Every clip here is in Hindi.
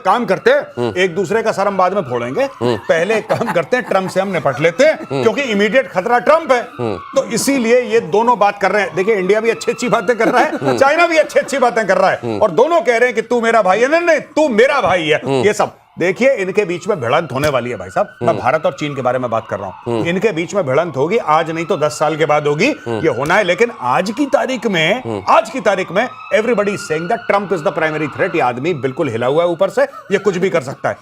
एक काम करते हैं, एक दूसरे का सर हम बाद में फोड़ेंगे, पहले एक काम करते हैं, ट्रम्प से हम निपट लेते हैं, क्योंकि इमीडिएट खतरा ट्रम्प है। तो इसीलिए ये दोनों बात कर रहे हैं। देखिए, इंडिया भी अच्छी अच्छी बातें कर रहा है, चाइना भी अच्छी अच्छी बातें कर रहा है, और दोनों कह रहे हैं कि तू मेरा भाई है। नहीं नहीं, तू मेरा भाई है। ये सब देखिए, इनके बीच में भिड़ंत होने वाली है भाई साहब। मैं भारत और चीन के बारे में बात कर रहा हूं। इनके बीच में भिड़ंत होगी, आज नहीं तो 10 साल के बाद होगी, ये होना है। लेकिन आज की तारीख में everybody is saying that Trump is the primary threat. ये आदमी बिल्कुल हिला हुआ है ऊपर से, ये कुछ भी कर सकता है।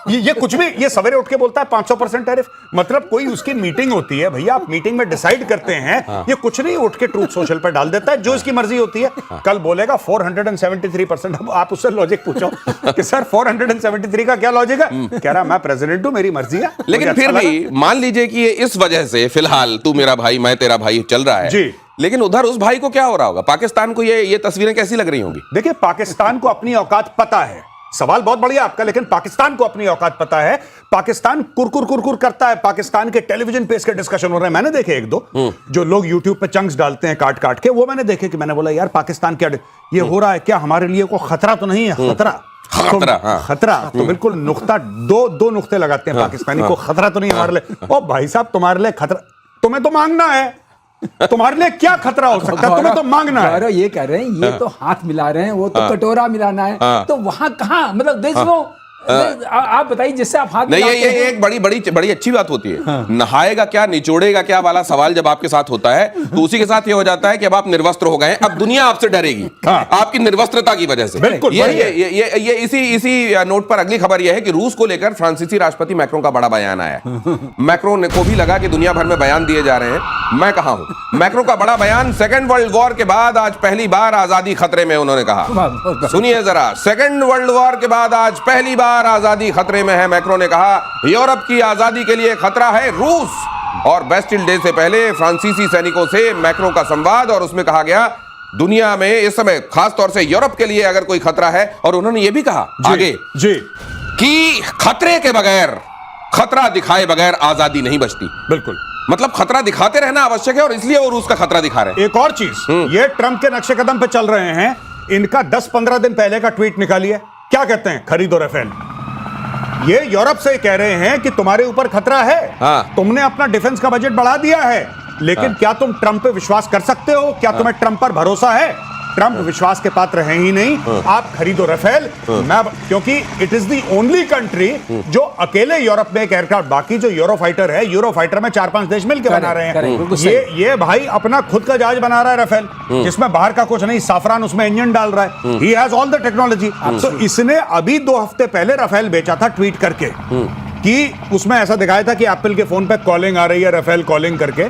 ये कुछ भी, ये सवेरे उठ के बोलता है 500% टैरिफ। मतलब कोई उसकी मीटिंग होती है भैया, आप मीटिंग में डिसाइड करते हैं। ये कुछ नहीं उठ के ट्रूथ सोशल पर डाल देता है, जो इसकी मर्जी होती है। कल बोलेगा 473%। अब आप उससे लॉजिक पूछो कि सर 473 का क्या लॉजिक है? कह रहा मैं प्रेसिडेंट हूं, मेरी मर्जी है। लेकिन फिर भी मान लीजिए कि ये इस वजह से फिलहाल तू मेरा भाई मैं तेरा भाई चल रहा है जी, लेकिन उधर उस भाई को क्या हो रहा होगा? पाकिस्तान को ये तस्वीरें कैसी लग रही होंगी? देखिए, पाकिस्तान को अपनी औकात पता है। सवाल बहुत बढ़िया आपका, लेकिन पाकिस्तान को अपनी औकात पता है। पाकिस्तान कुरकुर करता है। पाकिस्तान के टेलीविजन पे इसके डिस्कशन हो रहे हैं। मैंने देखे एक दो जो लोग यूट्यूब पे चंक्स डालते हैं काट काट के, वो मैंने देखे कि मैंने बोला यार पाकिस्तान क्या ये हो रहा है, क्या हमारे लिए कोई खतरा तो नहीं है? खतरा तो बिल्कुल नुक्ता दो नुक्ते लगाते हैं पाकिस्तानी को। खतरा तो नहीं हमारे लिए। ओ भाई साहब, तुम्हारे लिए खतरा, तुम्हें तो मांगना है। तुम्हारे लिए क्या खतरा हो सकता है? तुम्हें तो मांगना है। ये कह रहे हैं, ये तो हाथ मिला रहे हैं, वो तो कटोरा मिलाना है। तो वहां कहां, मतलब देखो, आप बताइए, जिससे आप हाथ नहीं, ये एक बड़ी अच्छी बात होती है। नहाएगा क्या, निचोड़ेगा क्या वाला सवाल जब आपके साथ होता है, तो उसी के साथ ये हो जाता है कि अब आप निर्वस्त्र हो गए, अब दुनिया आपसे डरेगी आपकी निर्वस्त्रता की वजह से। बिल्कुल। ये इसी नोट पर अगली खबर यह है कि रूस को लेकर फ्रांसीसी राष्ट्रपति मैक्रों का बड़ा बयान आया है। मैक्रों को भी लगा कि दुनिया भर में बयान दिए जा रहे हैं, मैं कहां हूं। मैक्रों का बड़ा बयान, सेकेंड वर्ल्ड वॉर के बाद आज पहली बार आजादी खतरे में, उन्होंने कहा। सुनिए जरा, सेकेंड वर्ल्ड वॉर के बाद आज पहली बार आजादी खतरे में है। मैक्रों ने कहा यूरोप की आजादी के लिए खतरा है रूस। और बेस्टिल डे से पहले फ्रांसीसी सैनिकों से मैक्रों का संवाद, और उसमें कहा गया दुनिया में इस समय खास तौर से यूरोप के लिए अगर कोई खतरा है, और उन्होंने यह भी कहा आगे कि खतरे के बगैर, खतरा दिखाए बगैर आजादी नहीं बचती। बिल्कुल, मतलब खतरा दिखाते रहना आवश्यक है, और इसलिए वो रूस का खतरा दिखा रहे हैं। एक और चीज, ये ट्रम्प के नक्शे कदम पे चल रहे हैं। इनका 10-15 दिन पहले का ट्वीट निकालिए, क्या कहते हैं? खरीदो राफेल। ये यूरोप से कह रहे हैं कि तुम्हारे ऊपर खतरा है। तुमने अपना डिफेंस का बजट बढ़ा दिया है, लेकिन क्या तुम ट्रम्प पे विश्वास कर सकते हो? क्या तुम्हें ट्रम्प पर भरोसा है? ट्रम्प विश्वास के पात्र हैं ही नहीं। आप खरीदो राफेल। क्योंकि it is the only country जो अकेले यूरोप में एक एयरक्राफ्ट, बाकी जो यूरो फाइटर है, यूरो फाइटर में 4-5 देश मिलकर बना रहे हैं। ये भाई अपना खुद का जहाज बना रहा है राफेल, जिसमें बाहर का कुछ नहीं, साफरान उसमें इंजन डाल रहा है। He has all the technology. तो इसने अभी 2 हफ्ते पहले राफेल बेचा था, ट्वीट करके कि उसमें ऐसा दिखाया था कि एप्पल के फोन पे कॉलिंग आ रही है, राफेल कॉलिंग करके,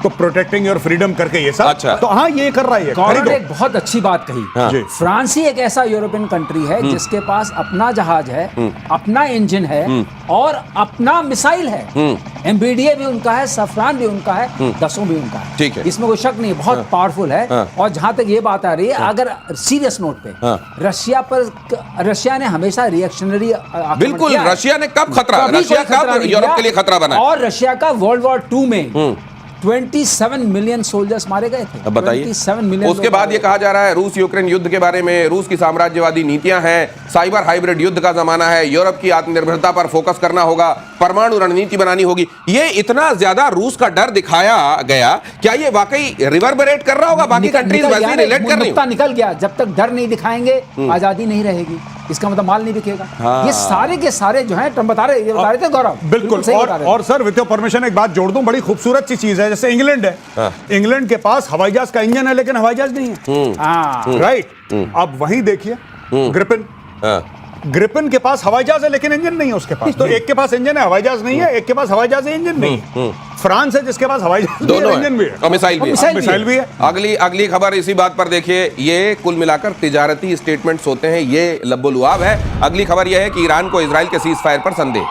तो प्रोटेक्टिंग योर फ्रीडम करके ये सब। अच्छा। तो हाँ, ये कर रहा है। कॉर्नर एक बहुत अच्छी बात कही। फ्रांस ही एक ऐसा यूरोपियन कंट्री है जिसके पास अपना जहाज है, अपना इंजन है और अपना मिसाइल है। एमबीडीए भी उनका है, सफरान भी उनका है, दसों भी उनका है। ठीक है, इसमें कोई शक नहीं, बहुत पावरफुल है। और जहां तक ये बात आ रही है, अगर सीरियस नोट पे रशिया ने हमेशा रिएक्शनरी, बिल्कुल, रशिया ने कब खतरा, रशिया कब यूरोप के लिए खतरा बना, और रशिया का वर्ल्ड वॉर 2 में 27 मिलियन सोल्जर्स मारे गए थे। अब बताइए, 27 मिलियन। उसके बाद ये कहा जा रहा है रूस यूक्रेन युद्ध के बारे में, रूस की साम्राज्यवादी नीतियां हैं, साइबर हाइब्रिड युद्ध का जमाना है, यूरोप की आत्मनिर्भरता पर फोकस करना होगा, परमाणु रणनीति बनानी होगी। ये इतना ज्यादा रूस का डर दिखाया गया, क्या ये वाकई रिवर्बरेट कर रहा होगा? बाकी कंट्रीज वैसे रिलेट कर रही हैं। निकल गया, जब तक डर नहीं दिखाएंगे आजादी नहीं रहेगी, इसका मतलब माल नहीं बिकेगा। ये सारे के सारे जो है ट्रम्प बता रहे थे गौरव। बिल्कुल। और सर, विद योर परमिशन एक बात जोड़ दूं, बड़ी खूबसूरत सी चीज है। जैसे इंग्लैंड है, इंग्लैंड के पास हवाई जहाज का इंजन है, लेकिन हवाई जहाज नहीं है। राइट। अब वहीं देखिए ग्रिपिन के पास हवाई जहाज है, लेकिन इंजन नहीं है उसके पास। तो एक के पास इंजन है, हवाई जहाज नहीं है, एक के पास हवाई जहाज है, इंजन नहीं है। फ्रांस है जिसके पास हवाई जहाज भी है, इंजन भी है, और मिसाइल भी है। अगली खबर इसी बात पर देखिए। ये कुल मिलाकर तिजारती स्टेटमेंट्स होते हैं, ये लब्बो-लुआब है। अगली खबर यह है कि ईरान को इजराइल के सीज फायर पर संदेह।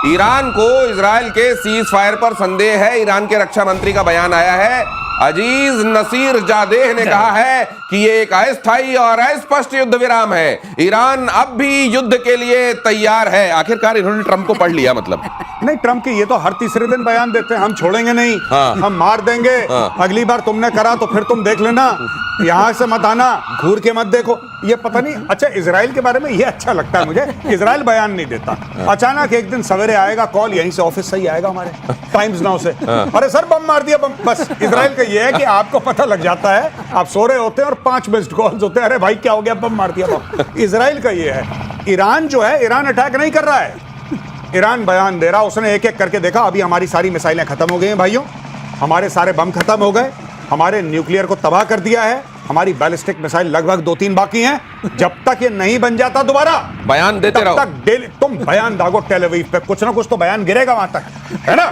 ईरान को इजराइल के सीज फायर पर संदेह है। ईरान के रक्षा मंत्री का बयान आया है। अजीज नसीर जादेह ने कहा है कि ये एक अस्थायी और अस्पष्ट युद्ध विराम है। ईरान अब भी युद्ध के लिए तैयार है। आखिरकार इन्होंने ट्रम्प को पढ़ लिया मतलब। नहीं, ट्रम्प की ये तो हर तीसरे दिन बयान देते हैं, हम छोड़ेंगे नहीं, हम मार देंगे। अगली बार तुमने करा तो फिर तुम देख लेना, यहां से मत आना, घूर के मत देखो। ये पता नहीं। अच्छा, इजराइल के बारे में ये अच्छा लगता है मुझे, इजराइल बयान नहीं देता। अचानक एक दिन सवेरे आएगा कॉल, यहीं से ऑफिस से ही आएगा हमारे टाइम्स नाउ से, अरे सर बम मार दिया बम। बस इजराइल का ये है कि आपको पता लग जाता है, आप सो रहे होते हैं और 5 मिस्ड कॉल्स होते हैं, अरे भाई क्या हो गया, बम मार दिया बम। इजराइल का ये है। ईरान जो है, ईरान अटैक नहीं कर रहा है, ईरान बयान दे रहा। उसने एक एक करके देखा, अभी हमारी सारी मिसाइलें खत्म हो गई हैं भाइयों, हमारे सारे बम खत्म हो गए, हमारे न्यूक्लियर को तबाह कर दिया है, हमारी बैलिस्टिक मिसाइल लगभग 2-3 बाकी हैं। जब तक ये नहीं बन जाता दोबारा बयान देते रहो, तब तक डेली तुम बयान दागो टेल अवीव पे, कुछ ना कुछ तो बयान गिरेगा वहां तक, है ना।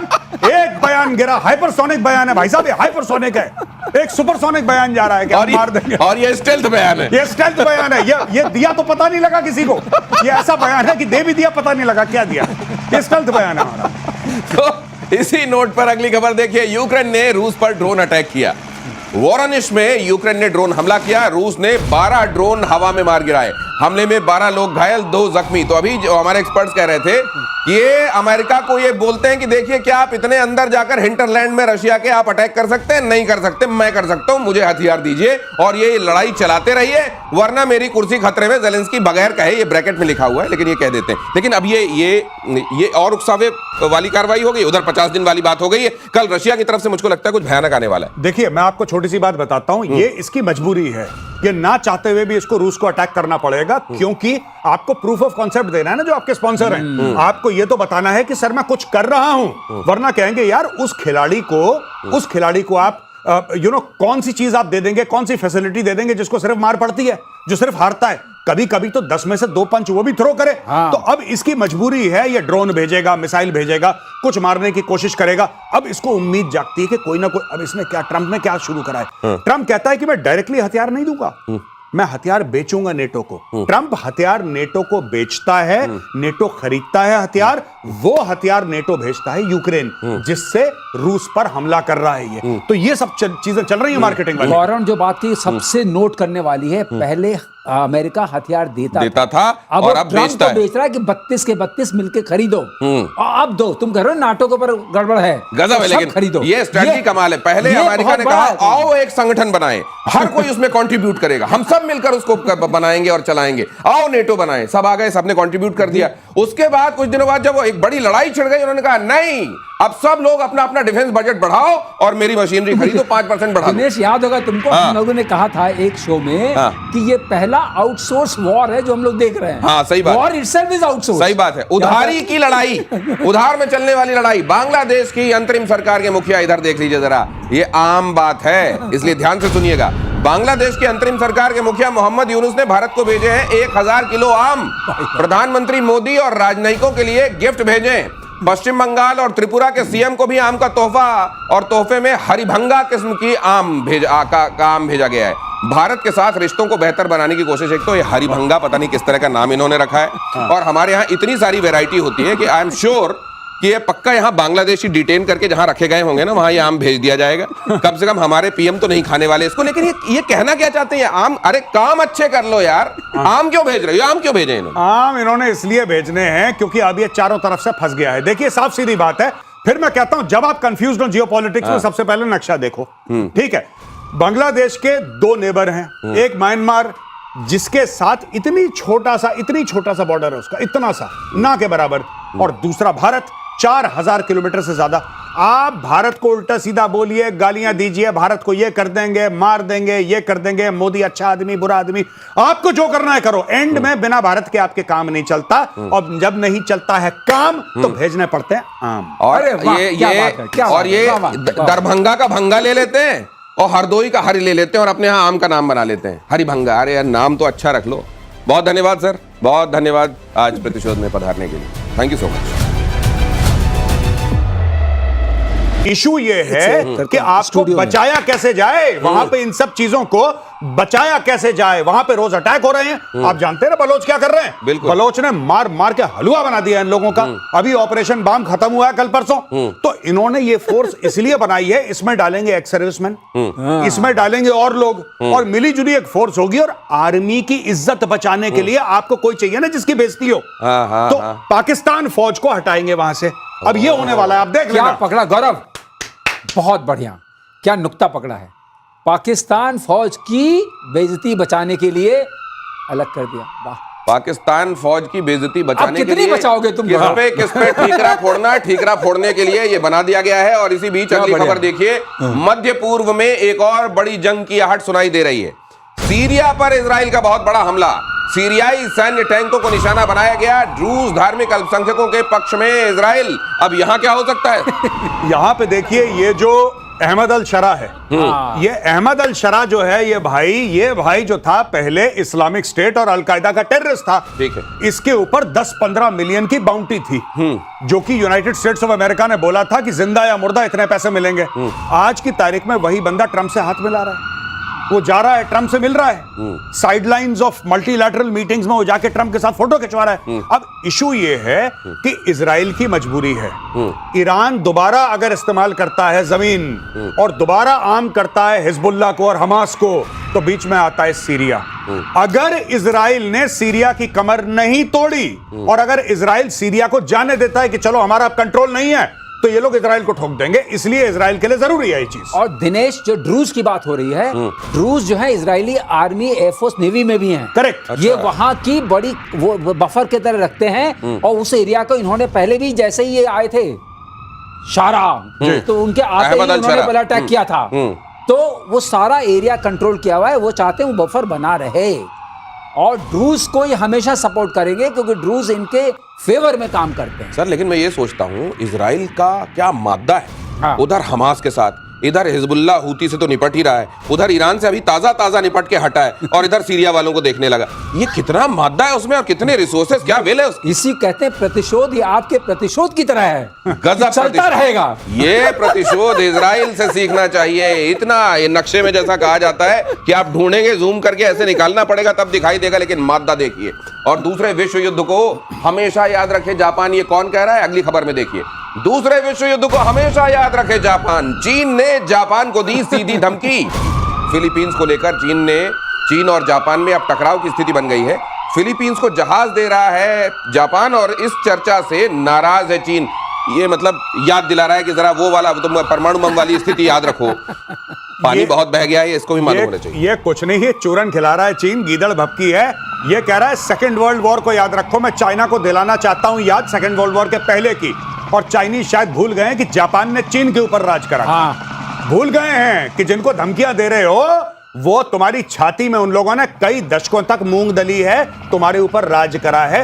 एक बयान गिरा, हाइपरसोनिक बयान है भाई साहब, ये हाइपरसोनिक है, एक सुपरसोनिक बयान जा रहा है कि हम मार देंगे, और ये स्टेल्थ बयान है, ये स्टेल्थ बयान है। ये दिया तो पता नहीं लगा किसी को, ये ऐसा बयान है कि दे भी दिया पता नहीं लगा क्या दिया, ये स्टेल्थ बयान है हमारा। तो इसी नोट पर अगली खबर देखिए, यूक्रेन ने रूस पर ड्रोन अटैक किया। वोरोनिश में यूक्रेन ने ड्रोन हमला किया, रूस ने 12 ड्रोन हवा में मार गिराए। हमले में 12 लोग घायल, 2 जख्मी। तो अभी जो हमारे एक्सपर्ट्स कह रहे थे कि ये अमेरिका को ये बोलते हैं कि देखिए क्या आप इतने अंदर जाकर हिंटरलैंड में रशिया के आप अटैक कर सकते हैं? नहीं कर सकते, मैं कर सकता हूं, मुझे हथियार दीजिए और ये लड़ाई चलाते रहिए, वरना मेरी कुर्सी खतरे में। ज़ेलेंस्की बगैर कहे, ये ब्रैकेट में लिखा हुआ है लेकिन ये कह देते हैं। लेकिन अब ये और उकसावे वाली कार्रवाई हो गई, उधर 50 दिन वाली बात हो गई है। कल रशिया की तरफ से मुझको लगता है कुछ भयानक आने वाला है। देखिए मैं आपको छोटी सी बात बताता हूं, ये इसकी मजबूरी है, ये ना चाहते हुए भी इसको रूस को अटैक करना पड़ेगा, क्योंकि आपको प्रूफ ऑफ कॉन्सेप्ट देना है ना, जो आपके स्पॉन्सर हैं। आपको ये तो बताना है कि सर मैं कुछ कर रहा हूं, वरना कहेंगे यार उस खिलाड़ी को आप कौन सी चीज आप दे देंगे, कौन सी फैसिलिटी दे देंगे जिसको सिर्फ मार पड़ती है, जो सिर्फ हारता है। कभी कभी तो 10 में से 2 पंच वो भी थ्रो करे। तो अब इसकी मजबूरी है, ये ड्रोन भेजेगा, मिसाइल भेजेगा, कुछ मारने की कोशिश करेगा। अब इसको उम्मीद जागती है कि कोई ना कोई, अब इसने क्या, ट्रंप ने क्या शुरू करा है। ट्रंप कहता है कि मैं डायरेक्टली हथियार नहीं दूंगा, मैं हथियार बेचूंगा नेटो को। ट्रंप हथियार नेटो को बेचता है, नेटो खरीदता है हथियार, वो हथियार नेटो भेजता है यूक्रेन, जिससे रूस पर हमला कर रहा है ये। तो ये सब चीजें चल रही है मार्केटिंग वाली। गौरव जो बात की सबसे नोट करने वाली है, पहले अमेरिका हथियार देता था और अब ट्रंप तो बेच रहा है कि 32 के 32 मिलकर खरीदो, और अब दो। तुम कह रहे हो नाटो के ऊपर गड़बड़ है, गजब है, लेकिन खरीदो। ये स्ट्रेटजी कमाल है। पहले अमेरिका ने कहा आओ एक संगठन बनाएं, हर कोई उसमें कंट्रीब्यूट करेगा, हम सब मिलकर उसको बनाएंगे और चलाएंगे, आओ नेटो बनाएं। सब आ गए, सबने कंट्रीब्यूट कर दिया। उसके बाद कुछ दिनों बाद जब वो एक बड़ी लड़ाई छिड़ गई, उन्होंने कहा नहीं, अब सब लोग अपना अपना डिफेंस बजट बढ़ाओ और मेरी मशीनरी खरीदो, 5% बढ़ाओ। दिनेश याद होगा तुमको, हम लोगों ने कहा था एक शो में कि ये पहला आउटसोर्स वॉर है जो हम लोग देख रहे हैं। हाँ, सही बात। War itself is outsource. सही बात है। उधारी की लड़ाई, उधार में चलने वाली लड़ाई। बांग्लादेश की अंतरिम सरकार के मुखिया, इधर देख लीजिए जरा, ये आम बात है, इसलिए ध्यान से सुनिएगा। बांग्लादेश की अंतरिम सरकार के मुखिया मोहम्मद यूनुस ने भारत को भेजे हैं 1000 किलो आम। प्रधानमंत्री मोदी और राजनयिकों के लिए गिफ्ट भेजे। पश्चिम बंगाल और त्रिपुरा के सीएम को भी आम का तोहफा, और तोहफे में हरिभंगा किस्म की आम भेजा गया है। भारत के साथ रिश्तों को बेहतर बनाने की कोशिश। एक तो ये हरिभंगा पता नहीं किस तरह का नाम इन्होंने रखा है, और हमारे यहाँ इतनी सारी वैरायटी होती है कि आई एम श्योर कि ये पक्का यहाँ बांग्लादेशी डिटेन करके जहां रखे गए होंगे ना, वहां ये आम भेज दिया जाएगा। कम से कम हमारे पीएम तो नहीं खाने वाले इसको। लेकिन ये कहना क्या चाहते हैं? आम, अरे काम अच्छे कर लो यार, आम क्यों भेज रहे हो? आम क्यों भेजे इन्होंने? आम इन्होंने इसलिए भेजने हैं क्योंकि अब ये चारों तरफ से फंस गया है। देखिए साफ सीधी बात है, फिर मैं कहता हूं जब आप कंफ्यूज्ड हो जियोपॉलिटिक्स में, सबसे पहले नक्शा देखो, ठीक है। बांग्लादेश के 2 नेबर हैं, एक म्यांमार जिसके साथ इतनी छोटा सा बॉर्डर है उसका, इतना सा ना के बराबर, और दूसरा भारत 4000 किलोमीटर से ज्यादा। आप भारत को उल्टा सीधा बोलिए, गालियां दीजिए, भारत को ये कर देंगे, मार देंगे, ये कर देंगे, मोदी अच्छा आदमी बुरा आदमी, आपको जो करना है करो, एंड में बिना भारत के आपके काम नहीं चलता, और जब नहीं चलता है काम तो भेजने पड़ते हैं आम। और ये दरभंगा का भंगा ले लेते हैं और हरदोई का हरी ले लेते हैं और अपने यहाँ आम का नाम बना लेते हैं, हरिभंगा। अरे यार नाम तो अच्छा रख लो। बहुत धन्यवाद सर, बहुत धन्यवाद आज प्रतिशोध में पधारने के लिए। Thank you so much. Issue ये है कि आपको बचाया कैसे जाए, वहां पे इन सब चीजों को बचाया कैसे जाए। वहां पे रोज अटैक हो रहे हैं, आप जानते हैं ना बलोच क्या कर रहे हैं। बिल्कुल। बलोच ने मार मार के हलवा बना दिया इन लोगों का। अभी ऑपरेशन बाम खत्म हुआ है कल परसों, तो इन्होंने ये फोर्स इसलिए बनाई है, इसमें डालेंगे एक्स सर्विसमैन, इसमें डालेंगे और लोग, और मिली जुली एक फोर्स होगी। और आर्मी की इज्जत बचाने के लिए आपको कोई चाहिए ना जिसकी बेइज्जती हो, तो पाकिस्तान फौज को हटाएंगे वहां से। अब ये होने वाला है, आप देख लेना। पकड़ा गौरव, बहुत बढ़िया, क्या नुक्ता पकड़ा है। पाकिस्तान फौज की बेइज्जती बचाने के लिए अलग कर दिया। वाह, पाकिस्तान फौज की बेइज्जती बचाने के कितनी लिए बचाओगे तुम? किस पे ठीकरा फोड़ने के लिए ये बना दिया गया है। और इसी बीच अगली खबर देखिए, मध्य पूर्व में एक और बड़ी जंग की आहट सुनाई दे रही है। सीरिया पर इजराइल का बहुत बड़ा हमला, सीरियाई सैन्य टैंकों को निशाना बनाया गया। रूस धार्मिक अल्पसंख्यकों के पक्ष में इजराइल। अब यहां क्या हो सकता है? यहां पे देखिए, ये जो अहमद अल शरा है, ये अहमद अल शरा जो है, ये भाई जो था पहले इस्लामिक स्टेट और अलकायदा का टेररिस्ट था। ठीक है। इसके ऊपर 10-15 मिलियन की बाउंटी थी, जो कि यूनाइटेड स्टेट्स ऑफ अमेरिका ने बोला था कि जिंदा या मुर्दा इतने पैसे मिलेंगे। आज की तारीख में वही बंदा ट्रंप से हाथ मिला रहा है, वो जा रहा है ट्रंप से मिल रहा है, साइडलाइंस ऑफ मल्टीलैटरल मीटिंग्स में वो जाके ट्रंप के साथ फोटो खिंचवा रहा है। अब इशू ये है कि इजराइल की मजबूरी है, ईरान दोबारा अगर इस्तेमाल करता है जमीन और दोबारा आर्म करता है हिजबुल्लाह को और हमास को, तो बीच में आता है सीरिया। अगर इजराइल ने सीरिया की कमर नहीं तोड़ी और अगर इजराइल सीरिया को जाने देता है कि चलो हमारा अब कंट्रोल नहीं है, तो ये लोग इजराइल को ठोक देंगे। इसलिए इजराइल के लिए जरूरी है ये चीज। और दिनेश, जो ड्रूज की बात हो रही है, ड्रूज जो है इजरायली आर्मी, एयरफोर्स, नेवी में भी हैं। करेक्ट। ये वहां की बड़ी वो बफर के तरह रखते हैं। और उस एरिया को इन्होंने पहले भी, जैसे ही ये आए थे शारा, तो उनके आते ही उन्होंने पहला अटैक किया था। तो वो सारा एरिया कंट्रोल किया हुआ है। वो चाहते हैं वो बफर बना रहे और ड्रूज को ये हमेशा सपोर्ट करेंगे, क्योंकि ड्रूज इनके फेवर में काम करते हैं। सर, लेकिन मैं ये सोचता हूं, इजराइल का क्या मादा है? हाँ। उधर हमास के साथ, इधर हिजबुल्लाह हूती से तो निपट ही रहा है, उधर ईरान से अभी ताजा निपट के हटा है, और इधर सीरिया वालों को देखने लगा। ये कितना मादा है उसमें और कितने रिसोर्सेज, क्या वेल है उसकी। इसी कहते हैं प्रतिशोध, ये आपके प्रतिशोध की तरह है, गजब चलता प्रतिशोध। रहेगा। ये प्रतिशोध इजराइल से सीखना चाहिए। इतना ये नक्शे में जैसा कहा जाता है कि आप ढूंढेंगे, जूम करके ऐसे निकालना पड़ेगा तब दिखाई देगा, लेकिन मादा देखिए। और दूसरे विश्व युद्ध को हमेशा याद रखे जापान। ये कौन कह रहा है? अगली खबर में देखिए। दूसरे विश्व युद्ध को हमेशा याद रखे जापान। चीन ने जापान को दी सीधी धमकी। फिलीपींस को लेकर चीन और जापान में अब टकराव की स्थिति बन गई है। फिलीपींस को जहाज दे रहा है जापान और इस चर्चा से नाराज है चीन। ये मतलब याद दिला रहा है कि जरा वो वाला, तुम परमाणु बम वाली स्थिति याद रखो। पानी बहुत बह गया है, इसको भी मालूम होना चाहिए। ये कुछ नहीं है, चूरन खिला रहा है चीन, गीदड़ भपकी है। ये कह रहा है सेकंड वर्ल्ड वॉर को याद रखो। मैं चाइना को दिलाना चाहता हूं याद सेकंड वर्ल्ड वॉर के पहले की। और चाइनीज शायद भूल गए हैं कि जापान ने चीन के ऊपर राज करा। भूल गए हैं कि जिनको धमकियां दे रहे हो वो तुम्हारी छाती में उन लोगों ने कई दशकों तक मूंग दली है, तुम्हारे ऊपर राज करा है।